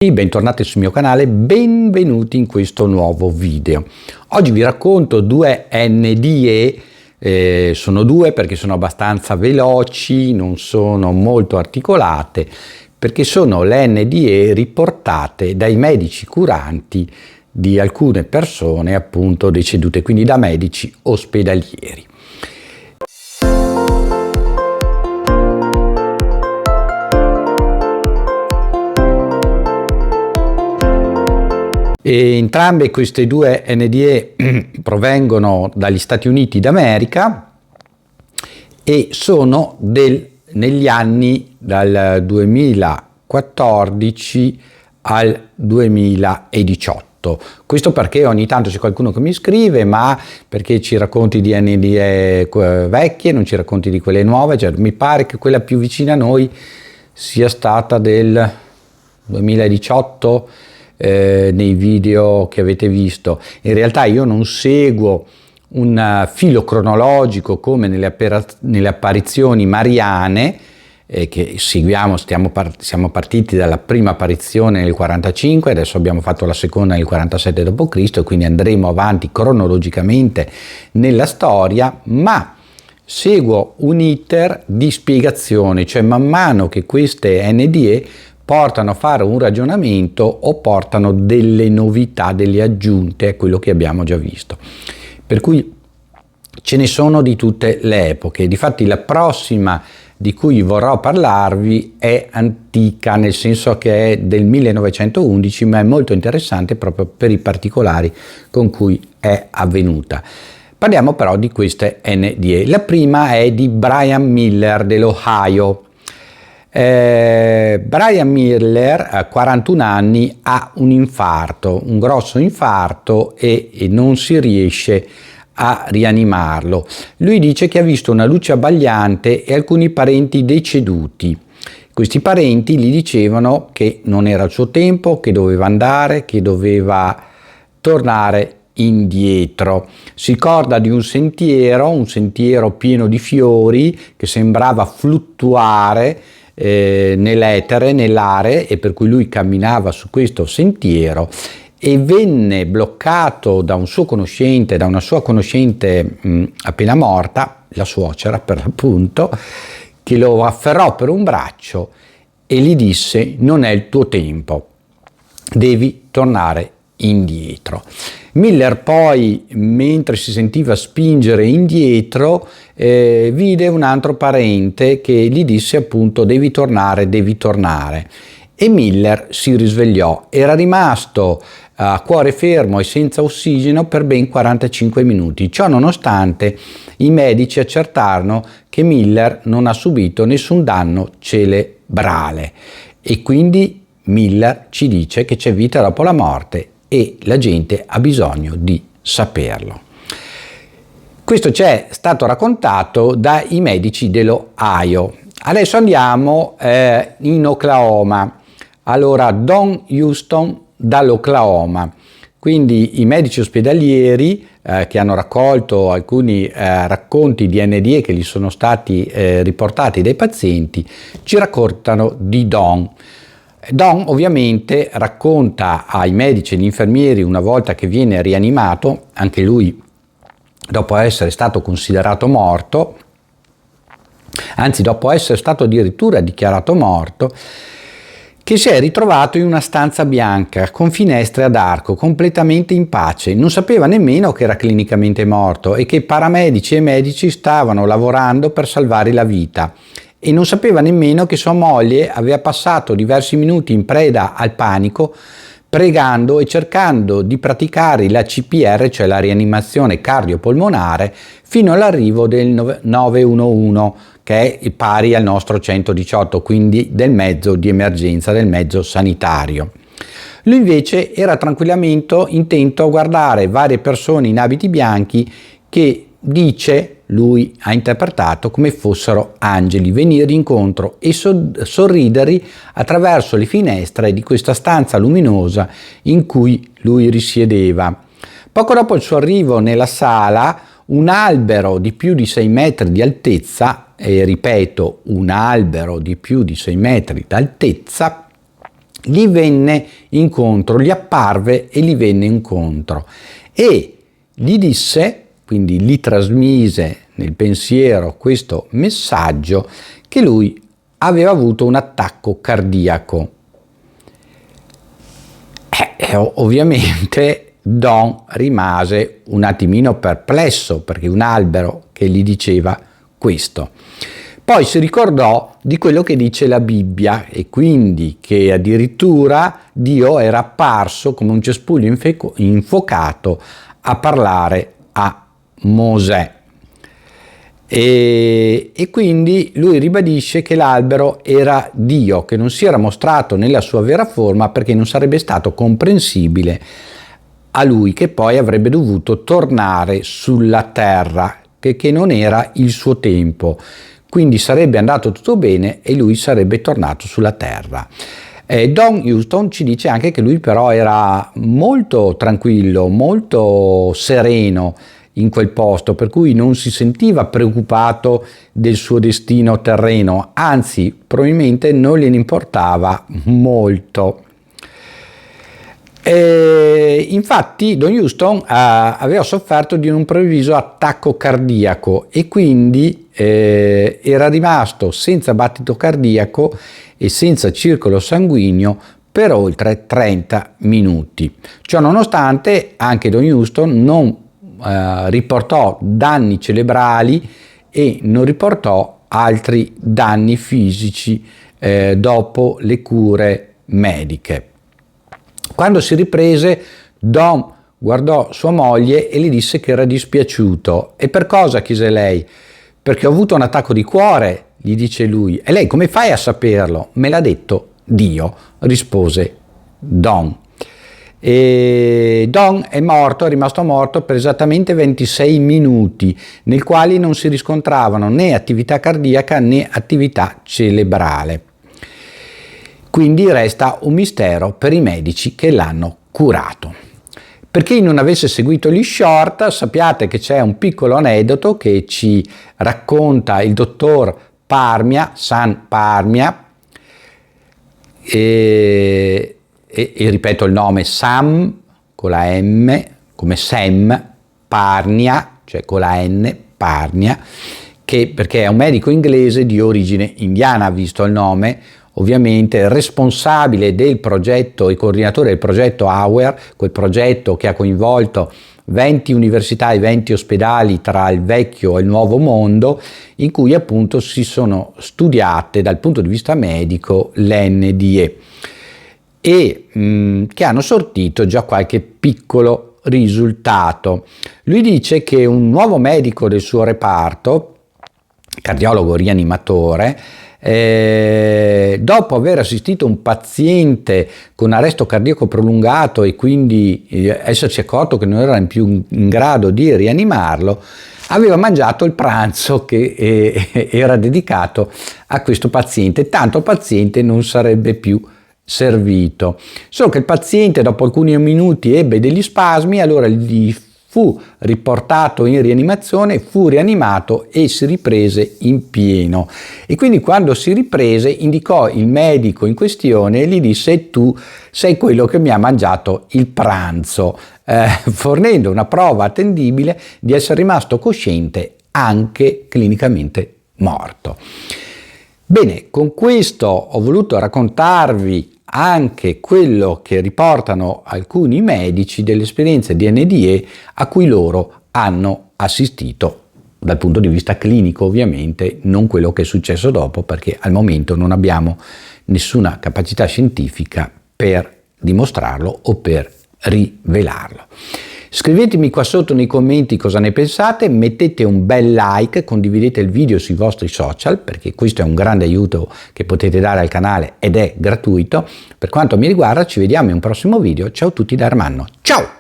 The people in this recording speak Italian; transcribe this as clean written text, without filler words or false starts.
Bentornati sul mio canale, benvenuti in questo nuovo video. Oggi vi racconto due NDE, sono due perché sono abbastanza veloci, non sono molto articolate, perché sono le NDE riportate dai medici curanti di alcune persone appunto decedute, quindi da medici ospedalieri. E entrambe queste due NDE provengono dagli Stati Uniti d'America e sono negli anni dal 2014 al 2018. Questo perché ogni tanto c'è qualcuno che mi scrive, ma perché ci racconti di NDE vecchie, non ci racconti di quelle nuove? Cioè, mi pare che quella più vicina a noi sia stata del 2018, nei video che avete visto. In realtà io non seguo un filo cronologico come nelle apparizioni mariane che seguiamo. Siamo partiti dalla prima apparizione nel 45, adesso abbiamo fatto la seconda nel 47 d.C., quindi andremo avanti cronologicamente nella storia, ma seguo un iter di spiegazione, cioè man mano che queste NDE portano a fare un ragionamento o portano delle novità, delle aggiunte a quello che abbiamo già visto. Per cui ce ne sono di tutte le epoche. Difatti la prossima di cui vorrò parlarvi è antica, nel senso che è del 1911, ma è molto interessante proprio per i particolari con cui è avvenuta. Parliamo però di queste NDE. La prima è di Brian Miller dell'Ohio. Brian Miller a 41 anni ha un infarto, un grosso infarto e non si riesce a rianimarlo. Lui dice che ha visto una luce abbagliante e alcuni parenti deceduti. Questi parenti gli dicevano che non era il suo tempo, che doveva andare, che doveva tornare indietro. Si ricorda di un sentiero pieno di fiori che sembrava fluttuare nell'etere, nell'aria, e per cui lui camminava su questo sentiero e venne bloccato da un suo conoscente, da una sua conoscente appena morta, la suocera per l'appunto, che lo afferrò per un braccio e gli disse: non è il tuo tempo, devi tornare indietro. Miller poi, mentre si sentiva spingere indietro, vide un altro parente che gli disse appunto devi tornare, e Miller si risvegliò. Era rimasto a cuore fermo e senza ossigeno per ben 45 minuti. Ciò nonostante, i medici accertarono che Miller non ha subito nessun danno cerebrale e quindi Miller ci dice che c'è vita dopo la morte e la gente ha bisogno di saperlo. Questo ci è stato raccontato dai medici dell'Ohio. Adesso andiamo in Oklahoma. Allora, Don Houston dall'Oklahoma. Quindi i medici ospedalieri che hanno raccolto alcuni racconti di NDE che gli sono stati riportati dai pazienti ci raccontano di Don. Don ovviamente racconta ai medici e agli infermieri, una volta che viene rianimato, anche lui dopo essere stato considerato morto, anzi dopo essere stato addirittura dichiarato morto, che si è ritrovato in una stanza bianca con finestre ad arco, completamente in pace. Non sapeva nemmeno che era clinicamente morto e che paramedici e medici stavano lavorando per salvare la vita. E non sapeva nemmeno che sua moglie aveva passato diversi minuti in preda al panico, pregando e cercando di praticare la CPR, cioè la rianimazione cardiopolmonare, fino all'arrivo del 911, che è pari al nostro 118, quindi del mezzo di emergenza, del mezzo sanitario. Lui invece era tranquillamente intento a guardare varie persone in abiti bianchi che lui ha interpretato come fossero angeli, venire incontro e sorridere attraverso le finestre di questa stanza luminosa in cui lui risiedeva. Poco dopo il suo arrivo nella sala, un albero di più di 6 metri di altezza, e ripeto, un albero di più di 6 metri d'altezza, gli apparve e gli venne incontro e gli disse, quindi gli trasmise nel pensiero questo messaggio, che lui aveva avuto un attacco cardiaco. Ovviamente Don rimase un attimino perplesso, perché un albero che gli diceva questo. Poi si ricordò di quello che dice la Bibbia e quindi che addirittura Dio era apparso come un cespuglio infuocato a parlare a Mosè. E quindi lui ribadisce che l'albero era Dio, che non si era mostrato nella sua vera forma perché non sarebbe stato comprensibile a lui, che poi avrebbe dovuto tornare sulla terra, che non era il suo tempo. Quindi sarebbe andato tutto bene e lui sarebbe tornato sulla terra. Don Huston ci dice anche che lui però era molto tranquillo, molto sereno in quel posto, per cui non si sentiva preoccupato del suo destino terreno, anzi probabilmente non gliene importava molto. Infatti Don Huston aveva sofferto di un improvviso attacco cardiaco e quindi era rimasto senza battito cardiaco e senza circolo sanguigno per oltre 30 minuti. Ciò nonostante anche Don Huston non riportò danni cerebrali e non riportò altri danni fisici dopo le cure mediche. Quando si riprese, Don guardò sua moglie e le disse che era dispiaciuto. E per cosa? Chiese lei. Perché ho avuto un attacco di cuore, gli dice lui. E lei come fai a saperlo? Me l'ha detto Dio, rispose Don. E Don è rimasto morto per esattamente 26 minuti, nei quali non si riscontravano né attività cardiaca né attività cerebrale. Quindi resta un mistero per i medici che l'hanno curato. Per chi non avesse seguito gli short, sappiate che c'è un piccolo aneddoto che ci racconta il dottor Parmia, San Parmia, e ripeto il nome Sam con la M, come Sam Parnia, cioè con la N, Parnia, perché è un medico inglese di origine indiana, visto il nome, ovviamente responsabile del progetto e coordinatore del progetto AWARE, quel progetto che ha coinvolto 20 università e 20 ospedali tra il vecchio e il nuovo mondo, in cui appunto si sono studiate dal punto di vista medico le NDE e che hanno sortito già qualche piccolo risultato. Lui dice che un nuovo medico del suo reparto, cardiologo rianimatore, dopo aver assistito un paziente con arresto cardiaco prolungato e quindi essersi accorto che non era più in grado di rianimarlo, aveva mangiato il pranzo che era dedicato a questo paziente, tanto il paziente non sarebbe più servito. Solo che il paziente dopo alcuni minuti ebbe degli spasmi, allora gli fu riportato in rianimazione, fu rianimato e si riprese in pieno. E quindi quando si riprese indicò il medico in questione e gli disse: tu sei quello che mi ha mangiato il pranzo, fornendo una prova attendibile di essere rimasto cosciente anche clinicamente morto. Bene, con questo ho voluto raccontarvi anche quello che riportano alcuni medici delle esperienze di NDE a cui loro hanno assistito dal punto di vista clinico, ovviamente, non quello che è successo dopo, perché al momento non abbiamo nessuna capacità scientifica per dimostrarlo o per rivelarlo. Scrivetemi qua sotto nei commenti cosa ne pensate, mettete un bel like, condividete il video sui vostri social, perché questo è un grande aiuto che potete dare al canale ed è gratuito. Per quanto mi riguarda ci vediamo in un prossimo video, ciao a tutti da Ermanno, ciao!